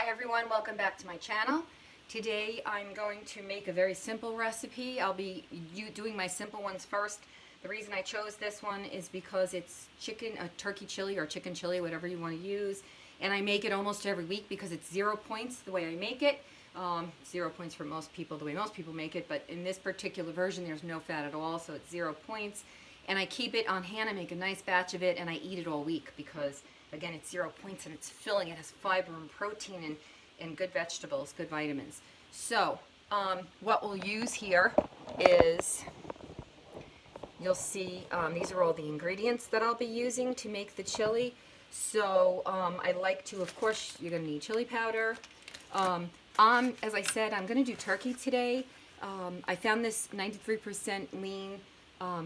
Hi everyone, welcome back to my channel. Today I'm going to make a very simple recipe. I'll be doing my simple ones first. The reason I chose this one is because it's turkey chili or chicken chili, whatever you want to use. And I make it almost every week because it's 0 points the way I make it. 0 points for most people the way most people make it, but in this particular version there's no fat at all, so it's 0 points. And I keep it on hand. I make a nice batch of it and I eat it all week because again, it's 0 points and it's filling. It has fiber and protein and good vegetables, good vitamins. So what we'll use here is, you'll see these are all the ingredients that I'll be using to make the chili. So I like to, of course, you're going to need chili powder. As I said, I'm going to do turkey today. I found this 93% lean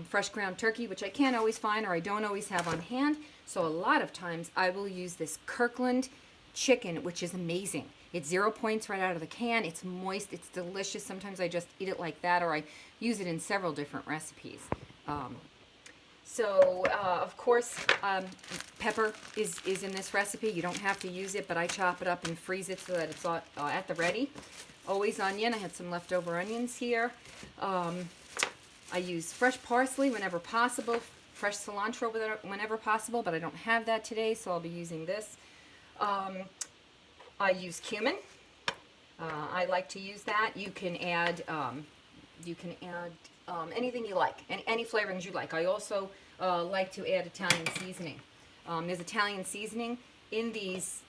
fresh ground turkey, which I can't always find or I don't always have on hand. So a lot of times I will use this Kirkland chicken, which is amazing. It's 0 points right out of the can. It's moist. It's delicious. Sometimes I just eat it like that, or I use it in several different recipes. Of course, pepper is in this recipe. You don't have to use it, but I chop it up and freeze it so that it's at the ready. Always onion. I had some leftover onions here. I use fresh parsley whenever possible, fresh cilantro whenever possible, but I don't have that today, so I'll be using this. I use cumin. I like to use that. You can add anything you like, any flavorings you like. I also like to add Italian seasoning. There's Italian seasoning in these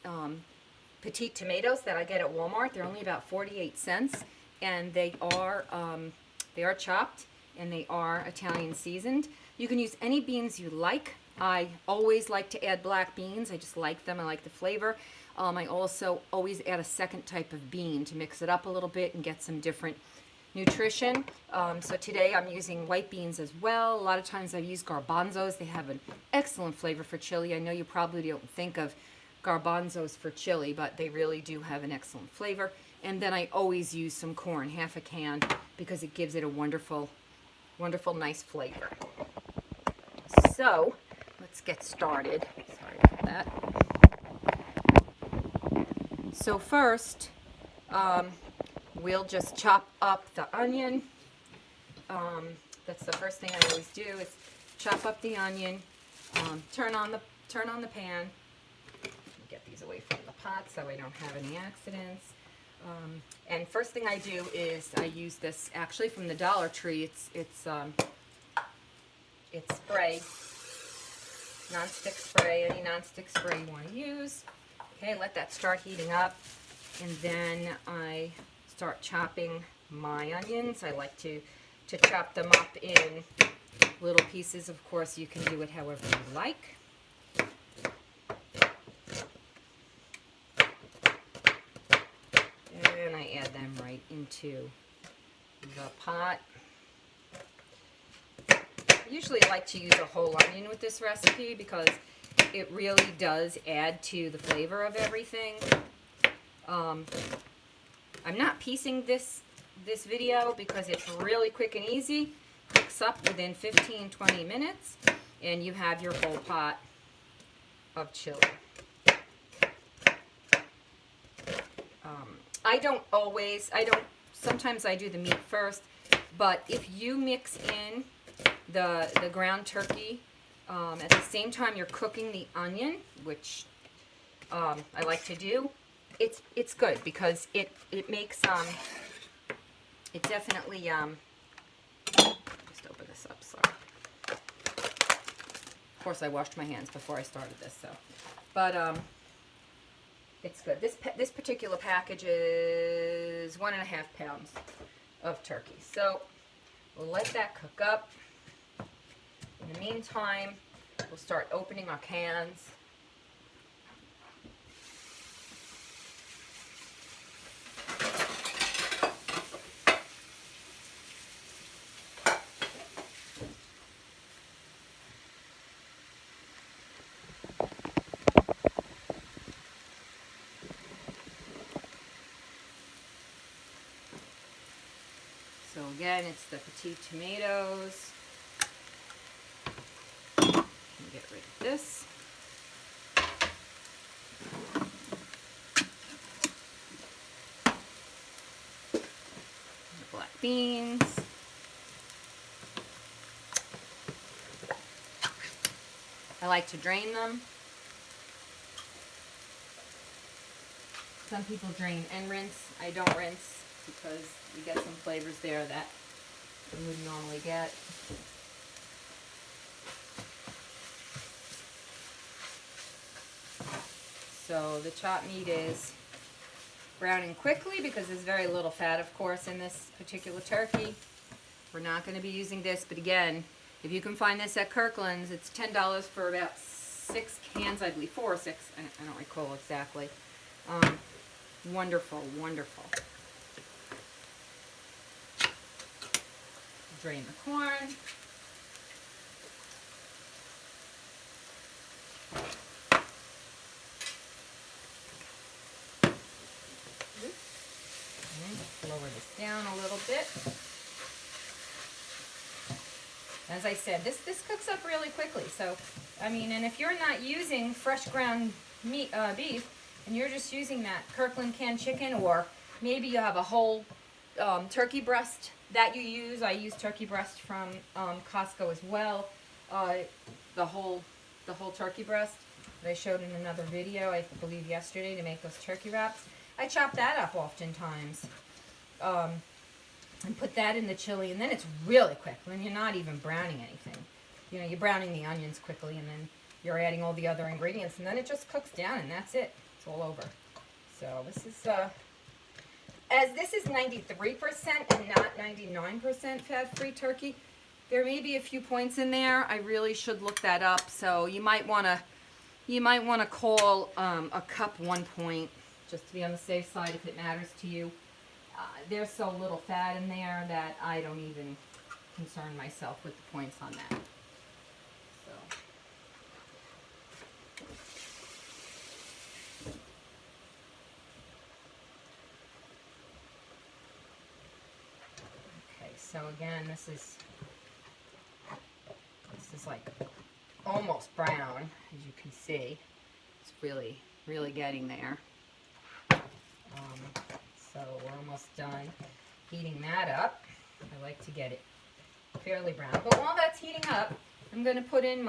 petite tomatoes that I get at Walmart. They're only about 48 cents, and they are chopped. And they are Italian seasoned. You can use any beans you like. I always like to add black beans. I just like them. I like the flavor. I also always add a second type of bean to mix it up a little bit and get some different nutrition. So today I'm using white beans as well. A lot of times I use garbanzos. They have an excellent flavor for chili. I know you probably don't think of garbanzos for chili, but they really do have an excellent flavor. And then I always use some corn, half a can, because it gives it a wonderful, nice flavor. So let's get started. Sorry about that. So first, we'll just chop up the onion. That's the first thing I always do is chop up the onion. Turn on the pan. Get these away from the pot so I don't have any accidents. And first thing I do is I use this actually from the Dollar Tree. It's spray, non-stick spray, any non-stick spray you want to use. Okay, let that start heating up, and then I start chopping my onions. I like to chop them up in little pieces. Of course, you can do it however you like. And I add them right into the pot. I usually like to use a whole onion with this recipe because it really does add to the flavor of everything. I'm not piecing this video because it's really quick and easy. Cooks up within 15-20 minutes and you have your whole pot of chili. Sometimes I do the meat first, but if you mix in the ground turkey at the same time you're cooking the onion, which I like to do, it's good because it makes, it definitely, just open this up, sorry. Of course I washed my hands before I started this, so, but, it's good. This particular package is 1.5 pounds of turkey. So we'll let that cook up. In the meantime, we'll start opening our cans. So again, it's the petite tomatoes. Get rid of this. beans. I like to drain them. Some people drain and rinse. I don't rinse because you get some flavors there that you wouldn't normally get. So the chopped meat is browning quickly because there's very little fat, of course, in this particular turkey. We're not going to be using this, but again, if you can find this at Kirkland's, it's $10 for about 6 cans, I believe, 4 or 6. I don't recall exactly. Wonderful, wonderful. Drain the corn. Lower this down a little bit. As I said, this cooks up really quickly. So, I mean, and if you're not using fresh ground meat, beef, and you're just using that Kirkland canned chicken, or maybe you have a whole turkey breast that you use. I use turkey breast from Costco as well. The whole turkey breast that I showed in another video, I believe yesterday, to make those turkey wraps. I chop that up oftentimes. And put that in the chili, and then it's really quick when you're not even browning anything. You know, you're browning the onions quickly, and then you're adding all the other ingredients, and then it just cooks down, and that's it. It's all over. So this is, as this is 93% and not 99% fat-free turkey, there may be a few points in there. I really should look that up. So you might want to call a cup 1 point, just to be on the safe side if it matters to you. There's so little fat in there that I don't even concern myself with the points on that. So. Okay, so again, this is like almost brown, as you can see. It's really, really getting there. So we're almost done heating that up. I like to get it fairly brown. But while that's heating up, I'm going to put in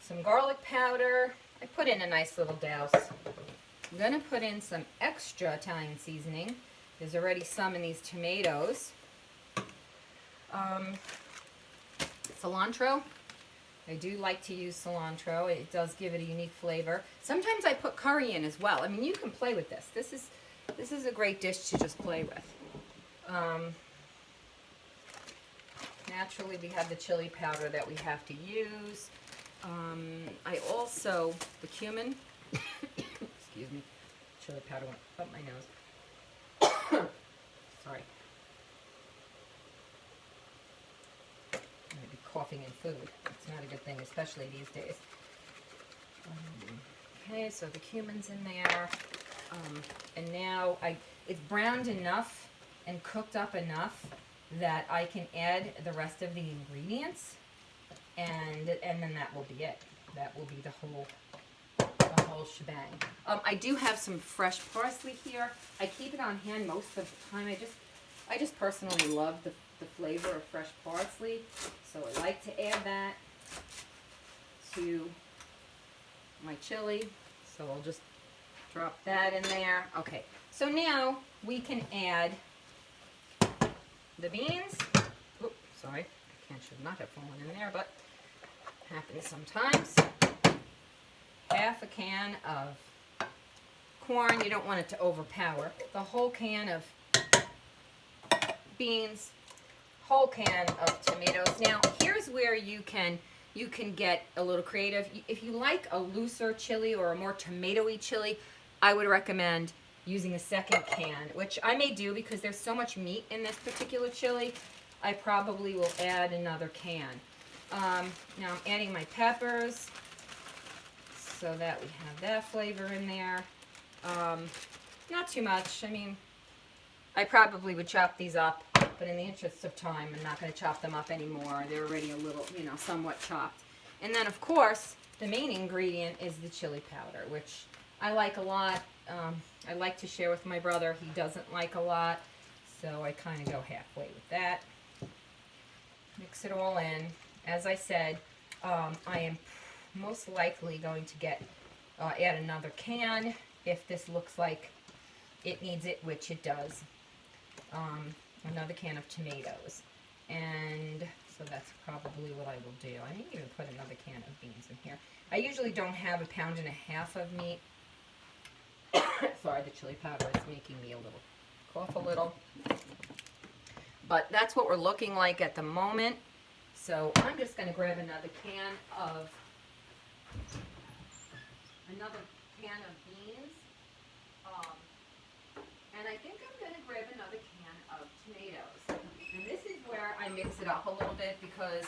some garlic powder. I put in a nice little douse. I'm going to put in some extra Italian seasoning. There's already some in these tomatoes. Cilantro. I do like to use cilantro. It does give it a unique flavor. Sometimes I put curry in as well. I mean, you can play with this. This is a great dish to just play with. Naturally, we have the chili powder that we have to use. I also, the cumin, excuse me, chili powder went up my nose. Sorry. I'm going to be coughing in food. It's not a good thing, especially these days. Okay, so the cumin's in there. And now it's browned enough and cooked up enough that I can add the rest of the ingredients, and then that will be it. That will be the whole shebang. I do have some fresh parsley here. I keep it on hand most of the time. I just personally love the flavor of fresh parsley, so I like to add that to my chili. So I'll just drop that in there. Okay, so now we can add the beans. Oops, sorry, should not have fallen in there, but happens sometimes. Half a can of corn. You don't want it to overpower. The whole can of beans. Whole can of tomatoes. Now, here's where you can get a little creative. If you like a looser chili or a more tomatoey chili, I would recommend using a second can, which I may do because there's so much meat in this particular chili. I probably will add another can. Now I'm adding my peppers so that we have that flavor in there. Not too much. I mean, I probably would chop these up, but in the interest of time, I'm not going to chop them up anymore. They're already a little, somewhat chopped. And then, of course, the main ingredient is the chili powder, which I like a lot. I like to share with my brother. He doesn't like a lot. So I kind of go halfway with that. Mix it all in. As I said, I am most likely going to add another can if this looks like it needs it, which it does. Another can of tomatoes. And so that's probably what I will do. I may even put another can of beans in here. I usually don't have 1.5 pounds of meat. Sorry, the chili powder is making me a little cough a little. But that's what we're looking like at the moment. So I'm just going to grab another can of beans. And I think I'm going to grab another can of tomatoes. And this is where I mix it up a little bit, because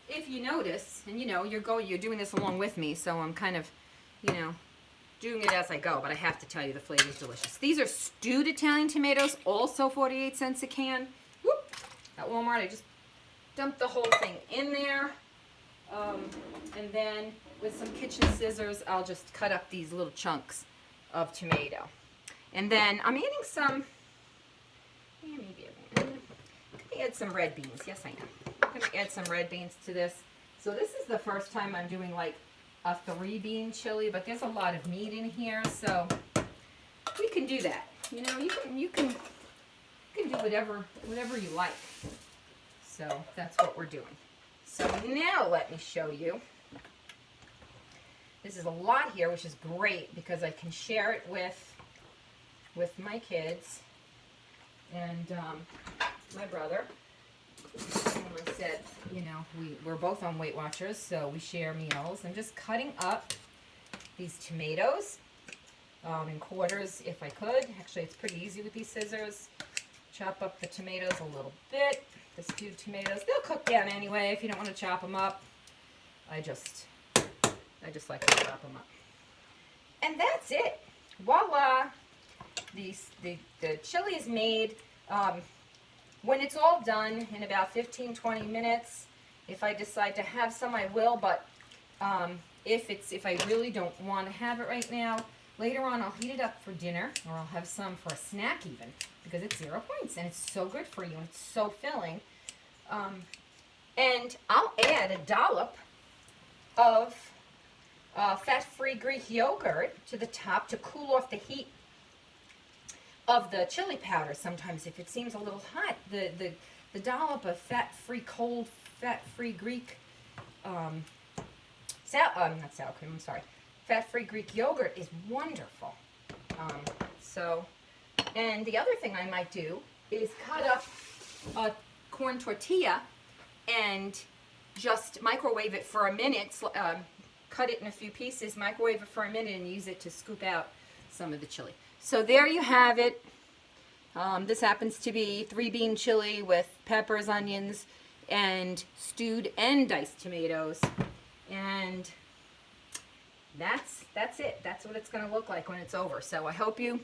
if you notice, and you're doing this along with me, so I'm kind of, doing it as I go, but I have to tell you the flavor is delicious. These are stewed Italian tomatoes, also 48 cents a can. Whoop! At Walmart, I just dumped the whole thing in there. And then with some kitchen scissors, I'll just cut up these little chunks of tomato. And then I'm adding some, maybe I'm going to add some red beans. Yes, I am. I'm going to add some red beans to this. So this is the first time I'm doing like a 3-bean chili, but there's a lot of meat in here, so we can do that. You can do whatever you like. So that's what we're doing. So now let me show you. This is a lot here, which is great because I can share it with my kids and my brother. And I said, we're both on Weight Watchers, so we share meals. I'm just cutting up these tomatoes in quarters if I could. Actually, it's pretty easy with these scissors. Chop up the tomatoes a little bit. The stewed tomatoes, they'll cook down anyway if you don't want to chop them up. I just like to chop them up. And that's it. Voila! The chili is made. When it's all done in about 15-20 minutes, if I decide to have some, I will, but if I really don't want to have it right now, later on I'll heat it up for dinner, or I'll have some for a snack even, because it's 0 points and it's so good for you and it's so filling. And I'll add a dollop of fat-free Greek yogurt to the top to cool off the heat of the chili powder. Sometimes if it seems a little hot, the dollop of cold fat-free Greek not sour cream, I'm sorry, fat-free Greek yogurt is wonderful. And the other thing I might do is cut up a corn tortilla and just microwave it for a minute, cut it in a few pieces, microwave it for a minute, and use it to scoop out some of the chili. So there you have it. This happens to be 3-bean chili with peppers, onions, and stewed and diced tomatoes. And that's it. That's what it's going to look like when it's over. So I hope you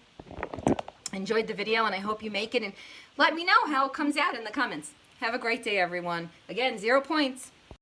enjoyed the video, and I hope you make it. And let me know how it comes out in the comments. Have a great day, everyone. Again, 0 points.